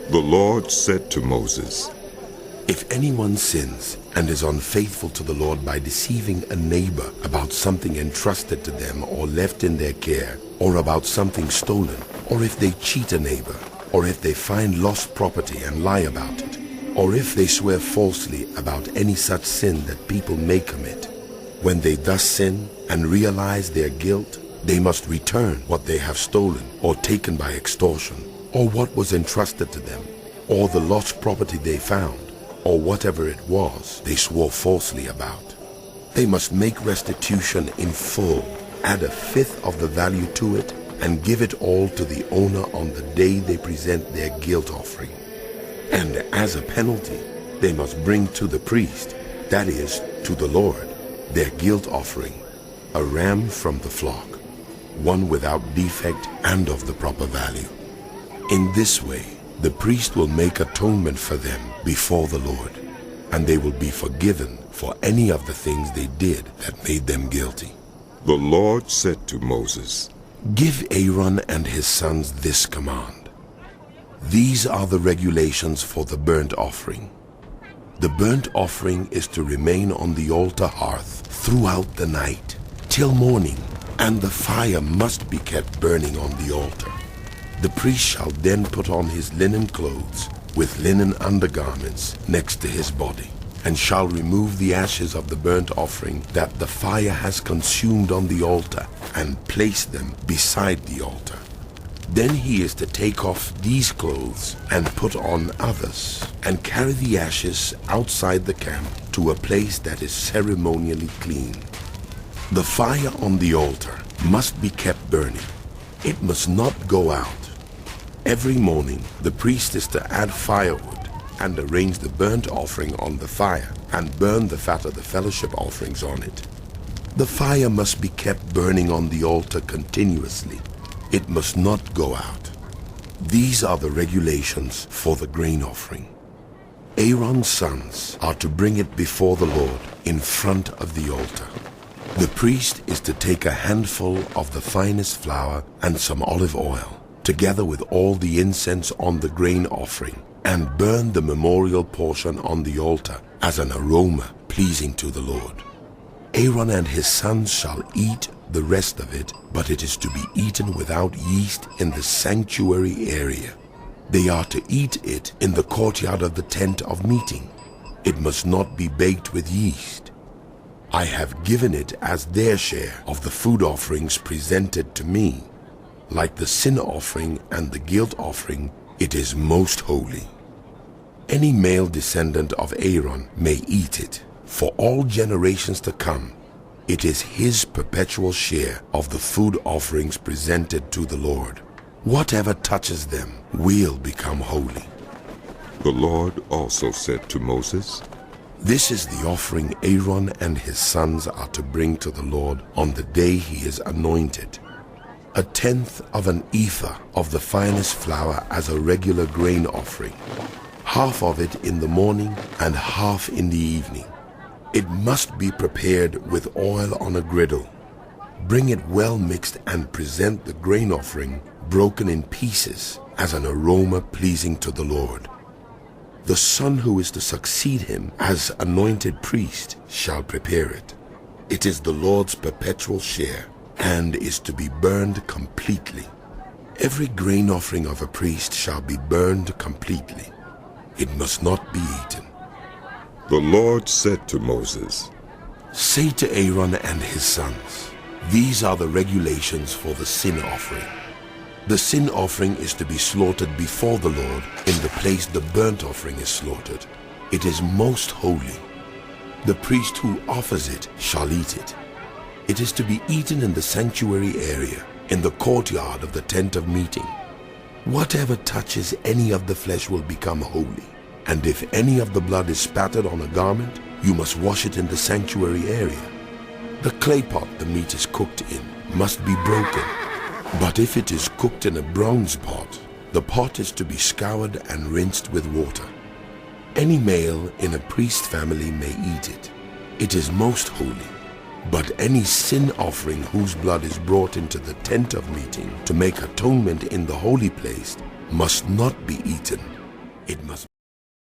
The Lord said to Moses, If anyone sins and is unfaithful to the Lord by deceiving a neighbor about something entrusted to them or left in their care, or about something stolen, or if they cheat a neighbor, or if they find lost property and lie about it, or if they swear falsely about any such sin that people may commit, when they thus sin and realize their guilt, they must return what they have stolen or taken by extortion, or what was entrusted to them, or the lost property they found, or whatever it was they swore falsely about. They must make restitution in full, add a fifth of the value to it, and give it all to the owner on the day they present their guilt offering. And as a penalty, they must bring to the priest, that is, to the Lord, their guilt offering, a ram from the flock, one without defect and of the proper value. In this way, the priest will make atonement for them before the Lord, and they will be forgiven for any of the things they did that made them guilty. The Lord said to Moses, Give Aaron and his sons this command. These are the regulations for the burnt offering. The burnt offering is to remain on the altar hearth throughout the night, till morning, and the fire must be kept burning on the altar. The priest shall then put on his linen clothes with linen undergarments next to his body, and shall remove the ashes of the burnt offering that the fire has consumed on the altar, and place them beside the altar. Then he is to take off these clothes and put on others, and carry the ashes outside the camp to a place that is ceremonially clean. The fire on the altar must be kept burning. It must not go out. Every morning the priest is to add firewood and arrange the burnt offering on the fire and burn the fat of the fellowship offerings on it. The fire must be kept burning on the altar continuously. It must not go out. These are the regulations for the grain offering. Aaron's sons are to bring it before the Lord in front of the altar. The priest is to take a handful of the finest flour and some olive oil, together with all the incense on the grain offering, and burn the memorial portion on the altar as an aroma pleasing to the Lord. Aaron and his sons shall eat the rest of it, but it is to be eaten without yeast in the sanctuary area. They are to eat it in the courtyard of the tent of meeting. It must not be baked with yeast. I have given it as their share of the food offerings presented to me. Like the sin offering and the guilt offering, it is most holy. Any male descendant of Aaron may eat it. For all generations to come, it is his perpetual share of the food offerings presented to the Lord. Whatever touches them will become holy. The Lord also said to Moses, This is the offering Aaron and his sons are to bring to the Lord on the day he is anointed. 1/10 of an ephah of the finest flour as a regular grain offering, half of it in the morning and half in the evening. It must be prepared with oil on a griddle. Bring it well mixed and present the grain offering broken in pieces as an aroma pleasing to the Lord. The son who is to succeed him as anointed priest shall prepare it. It is the Lord's perpetual share and is to be burned completely. Every grain offering of a priest shall be burned completely. It must not be eaten. The Lord said to Moses, Say to Aaron and his sons, These are the regulations for the sin offering. The sin offering is to be slaughtered before the Lord in the place the burnt offering is slaughtered. It is most holy. The priest who offers it shall eat it. It is to be eaten in the sanctuary area, in the courtyard of the tent of meeting. Whatever touches any of the flesh will become holy. And if any of the blood is spattered on a garment, you must wash it in the sanctuary area. The clay pot the meat is cooked in must be broken. But if it is cooked in a bronze pot, the pot is to be scoured and rinsed with water. Any male in a priest family may eat it. It is most holy. But any sin offering whose blood is brought into the tent of meeting to make atonement in the holy place must not be eaten. It must